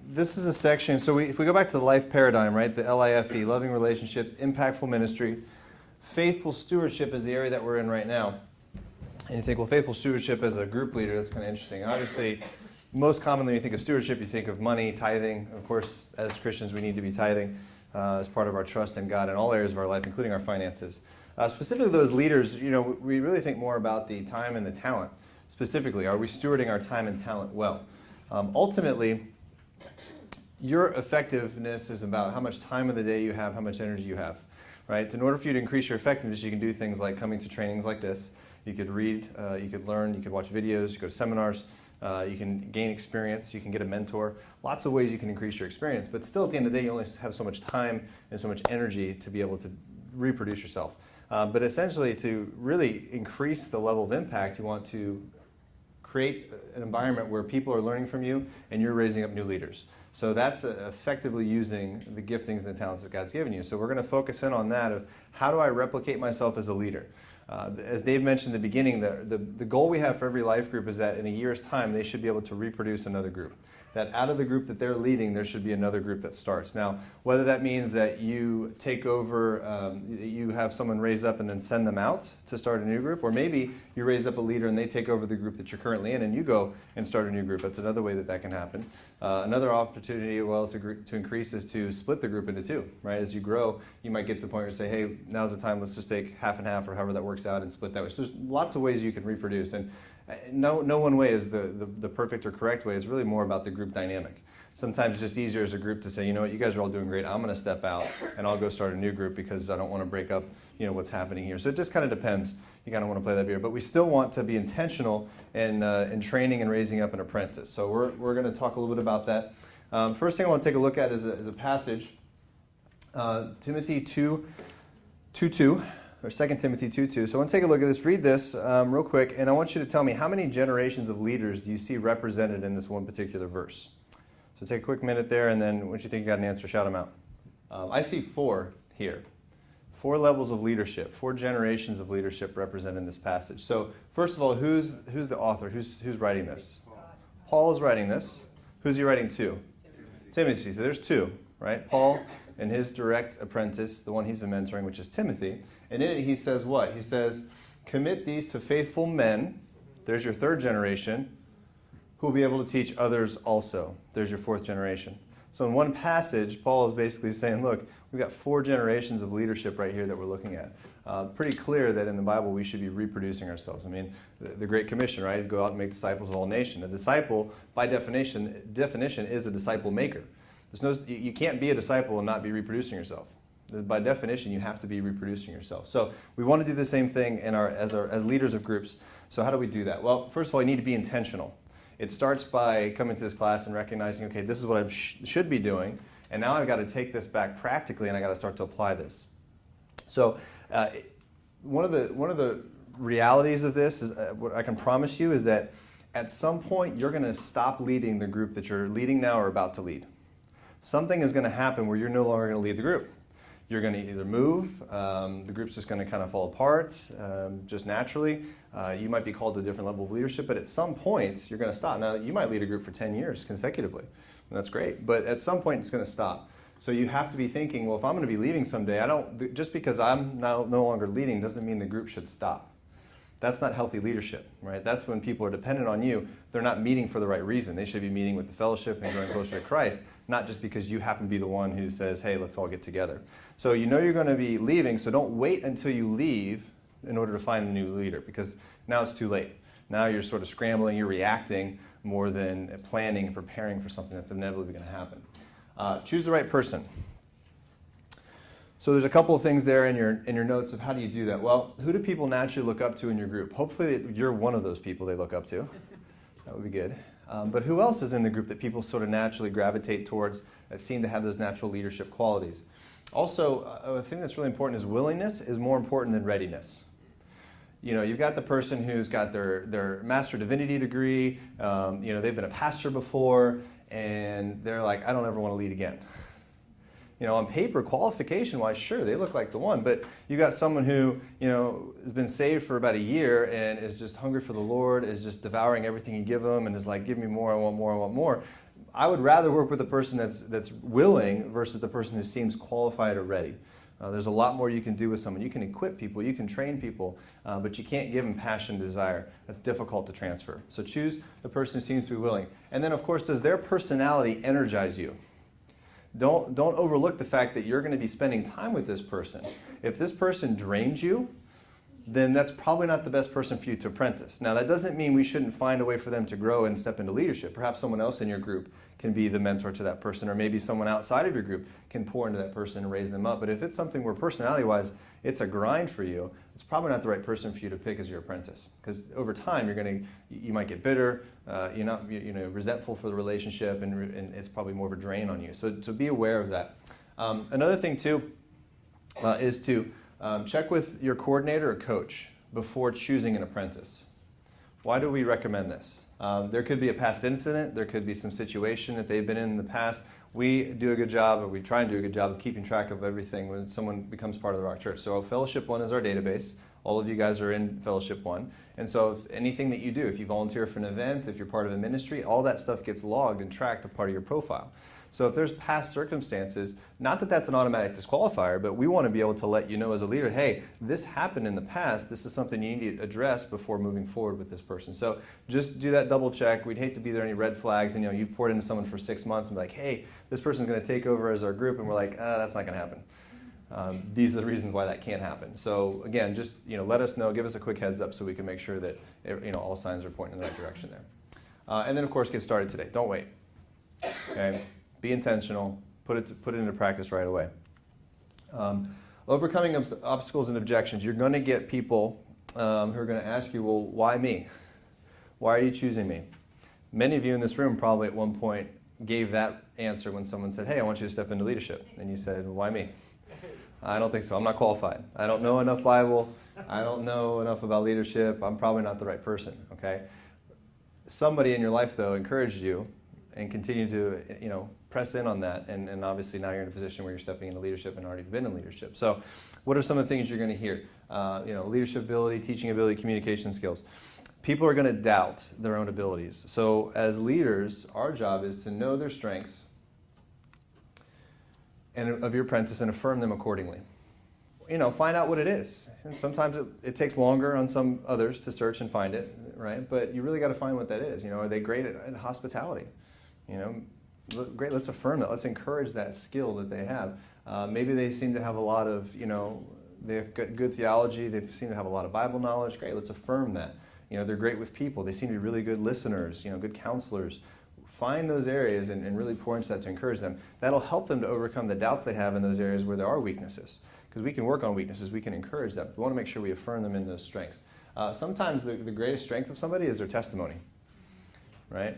this is a section, so if we go back to the life paradigm, right, the LIFE, loving relationships, impactful ministry, faithful stewardship is the area that we're in right now. And you think, well, faithful stewardship as a group leader, that's kind of interesting. Obviously, most commonly when you think of stewardship, you think of money, tithing. Of course, as Christians, we need to be tithing as part of our trust in God in all areas of our life, including our finances. Specifically those leaders, we really think more about the time and the talent. Specifically, are we stewarding our time and talent well? Ultimately, your effectiveness is about how much time of the day you have, how much energy you have, right? In order for you to increase your effectiveness, you can do things like coming to trainings like this. You could read, you could learn, you could watch videos, you go to seminars, you can gain experience, you can get a mentor. Lots of ways you can increase your experience, but still at the end of the day, you only have so much time and so much energy to be able to reproduce yourself. But essentially, to really increase the level of impact, you want to create an environment where people are learning from you and you're raising up new leaders. So that's effectively using the giftings and the talents that God's given you. So we're going to focus in on that of how do I replicate myself as a leader? As Dave mentioned in the beginning, the goal we have for every life group is that in a year's time, they should be able to reproduce another group. That out of the group that they're leading, there should be another group that starts. Now, whether that means that you take over, you have someone raise up and then send them out to start a new group, or maybe you raise up a leader and they take over the group that you're currently in and you go and start a new group. That's another way that can happen. Another opportunity, to increase is to split the group into two, right? As you grow, you might get to the point where you say, hey, now's the time, let's just take half and half or however that works out and split that way. So there's lots of ways you can reproduce. And no one way is the perfect or correct way. It's really more about the group dynamic. Sometimes it's just easier as a group to say, you know what, you guys are all doing great. I'm going to step out and I'll go start a new group because I don't want to break up, what's happening here. So it just kind of depends. You kind of want to play that here, but we still want to be intentional in training and raising up an apprentice. So we're going to talk a little bit about that. First thing I want to take a look at is a passage, Timothy 2:2. Or 2 Timothy 2:2. So I want to take a look at this, read this real quick, and I want you to tell me how many generations of leaders do you see represented in this one particular verse? So take a quick minute there, and then once you think you got an answer, shout them out. I see 4 here. 4 levels of leadership, 4 generations of leadership represented in this passage. So first of all, who's the author? Who's writing this? Paul is writing this. Who's he writing to? Timothy. So there's 2, right? Paul and his direct apprentice, the one he's been mentoring, which is Timothy. And in it he says what? He says, commit these to faithful men. There's your 3rd generation, who will be able to teach others also. There's your 4th generation. So in one passage, Paul is basically saying, look, we've got 4 generations of leadership right here that we're looking at. Pretty clear that in the Bible we should be reproducing ourselves. I mean, the Great Commission, right? Go out and make disciples of all nations. A disciple, by definition, is a disciple maker. You can't be a disciple and not be reproducing yourself. By definition, you have to be reproducing yourself. So we want to do the same thing as leaders of groups. So how do we do that? Well, first of all, you need to be intentional. It starts by coming to this class and recognizing, okay, this is what I should be doing, and now I've got to take this back practically, and I've got to start to apply this. So one of the realities of this is what I can promise you is that at some point you're going to stop leading the group that you're leading now or about to lead. Something is going to happen where you're no longer going to lead the group. You're going to either move, the group's just going to kind of fall apart just naturally. You might be called to a different level of leadership, but at some point you're going to stop. Now, you might lead a group for 10 years consecutively, and that's great, but at some point it's going to stop. So you have to be thinking, well, if I'm going to be leaving someday, just because I'm now no longer leading doesn't mean the group should stop. That's not healthy leadership, right? That's when people are dependent on you. They're not meeting for the right reason. They should be meeting with the fellowship and growing closer to Christ, not just because you happen to be the one who says, hey, let's all get together. So you know you're going to be leaving, so don't wait until you leave in order to find a new leader, because now it's too late. Now you're sort of scrambling, you're reacting more than planning and preparing for something that's inevitably going to happen. Choose the right person. So there's a couple of things there in your notes of how do you do that. Well, who do people naturally look up to in your group? Hopefully you're one of those people they look up to. That would be good. But who else is in the group that people sort of naturally gravitate towards that seem to have those natural leadership qualities? Also, a thing that's really important is willingness is more important than readiness. You've got the person who's got their Master Divinity degree, they've been a pastor before, and they're like, I don't ever want to lead again. On paper, qualification-wise, sure, they look like the one, but you got someone who, has been saved for about a year and is just hungry for the Lord, is just devouring everything you give them, and is like, give me more, I want more, I want more. I would rather work with a person that's willing versus the person who seems qualified or ready. There's a lot more you can do with someone. You can equip people, you can train people, but you can't give them passion and desire. That's difficult to transfer. So choose the person who seems to be willing. And then, of course, does their personality energize you? Don't overlook the fact that you're going to be spending time with this person. If this person drains you, then that's probably not the best person for you to apprentice. Now, that doesn't mean we shouldn't find a way for them to grow and step into leadership. Perhaps someone else in your group can be the mentor to that person, or maybe someone outside of your group can pour into that person and raise them up. But if it's something where personality-wise it's a grind for you, it's probably not the right person for you to pick as your apprentice. Because over time, you might get bitter, you're not resentful for the relationship, and it's probably more of a drain on you. So be aware of that. Another thing too is to check with your coordinator or coach before choosing an apprentice. Why do we recommend this? There could be a past incident, there could be some situation that they've been in the past. We do a good job, or we try and do a good job of keeping track of everything when someone becomes part of the Rock Church. So Fellowship 1 is our database. All of you guys are in Fellowship 1. And so if anything that you do, if you volunteer for an event, if you're part of a ministry, all that stuff gets logged and tracked as part of your profile. So if there's past circumstances, not that that's an automatic disqualifier, but we want to be able to let you know as a leader, hey, this happened in the past. This is something you need to address before moving forward with this person. So just do that double check. We'd hate to be there any red flags. And you've poured into someone for 6 months and be like, hey, this person's going to take over as our group. And we're like, that's not going to happen. These are the reasons why that can't happen. So again, just let us know, give us a quick heads up so we can make sure that all signs are pointing in the right direction there. And then of course, get started today. Don't wait. Okay. Be intentional. Put it into practice right away. Overcoming obstacles and objections. You're going to get people who are going to ask you, well, why me? Why are you choosing me? Many of you in this room probably at one point gave that answer when someone said, hey, I want you to step into leadership. And you said, well, why me? I don't think so. I'm not qualified. I don't know enough Bible. I don't know enough about leadership. I'm probably not the right person. Okay. Somebody in your life, though, encouraged you and continue to, press in on that. And obviously now you're in a position where you're stepping into leadership and already been in leadership. So what are some of the things you're going to hear? Leadership ability, teaching ability, communication skills. People are going to doubt their own abilities. So as leaders, our job is to know their strengths and of your apprentice and affirm them accordingly. Find out what it is. And sometimes it takes longer on some others to search and find it, right? But you really got to find what that is. Are they great at hospitality? Great, let's affirm that. Let's encourage that skill that they have. Maybe they seem to have a lot of, they've got good theology. They seem to have a lot of Bible knowledge. Great, let's affirm that. They're great with people. They seem to be really good listeners, good counselors. Find those areas and really pour into that to encourage them. That'll help them to overcome the doubts they have in those areas where there are weaknesses. Because we can work on weaknesses, we can encourage them. We want to make sure we affirm them in those strengths. Sometimes the greatest strength of somebody is their testimony, right?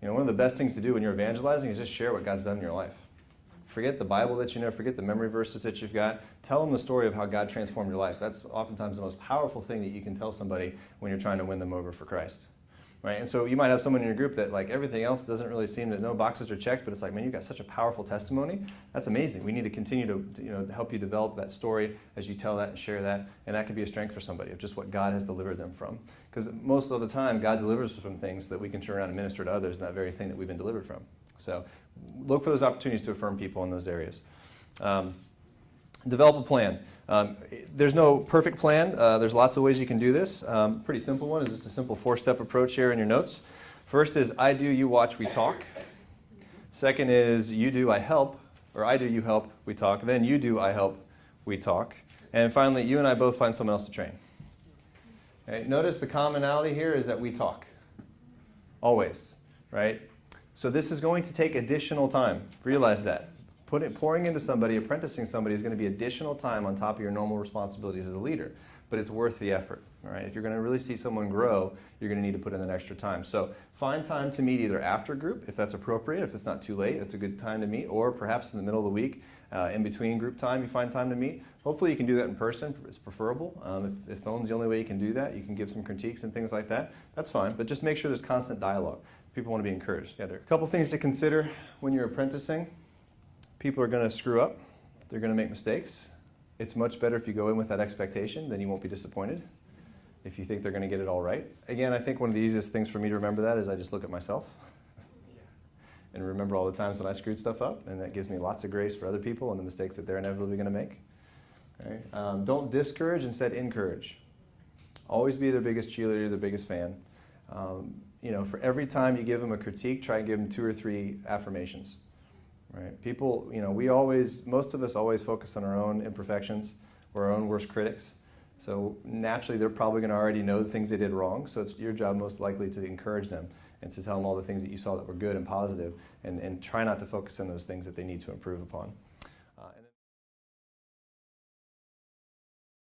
One of the best things to do when you're evangelizing is just share what God's done in your life. Forget the Bible that you know, forget the memory verses that you've got. Tell them the story of how God transformed your life. That's oftentimes the most powerful thing that you can tell somebody when you're trying to win them over for Christ. Right? And so you might have someone in your group that everything else doesn't really seem to, no boxes are checked, but it's like, man, you've got such a powerful testimony. That's amazing. We need to continue to help you develop that story as you tell that and share that. And that could be a strength for somebody of just what God has delivered them from. Because most of the time, God delivers us from things that we can turn around and minister to others in that very thing that we've been delivered from. So look for those opportunities to affirm people in those areas. Develop a plan. There's no perfect plan. There's lots of ways you can do this. Pretty simple one is just a simple 4-step approach here in your notes. First is I do, you watch, we talk. Second is you do, I help, or I do, you help, we talk. Then you do, I help, we talk. And finally, you and I both find someone else to train. Okay? Notice the commonality here is that we talk. Always, right? So this is going to take additional time. Realize that. Pouring into somebody, apprenticing somebody is going to be additional time on top of your normal responsibilities as a leader, but it's worth the effort. All right? If you're going to really see someone grow, you're going to need to put in that extra time. So find time to meet either after group, if that's appropriate. If it's not too late, it's a good time to meet, or perhaps in the middle of the week, in between group time, you find time to meet. Hopefully you can do that in person. It's preferable. If phone's the only way you can do that, you can give some critiques and things like that. That's fine, but just make sure there's constant dialogue. People want to be encouraged. Yeah, there are a couple things to consider when you're apprenticing. People are going to screw up. They're going to make mistakes. It's much better if you go in with that expectation, then you won't be disappointed if you think they're going to get it all right. Again, I think one of the easiest things for me to remember that is I just look at myself. and remember all the times when I screwed stuff up, and that gives me lots of grace for other people and the mistakes that they're inevitably going to make. Okay? Don't discourage, instead encourage. Always be their biggest cheerleader, their biggest fan. For every time you give them a critique, try and give them 2 or 3 affirmations. Right? People, most of us always focus on our own imperfections. We're our own worst critics. So naturally, they're probably going to already know the things they did wrong. So it's your job most likely to encourage them and to tell them all the things that you saw that were good and positive, and try not to focus on those things that they need to improve upon.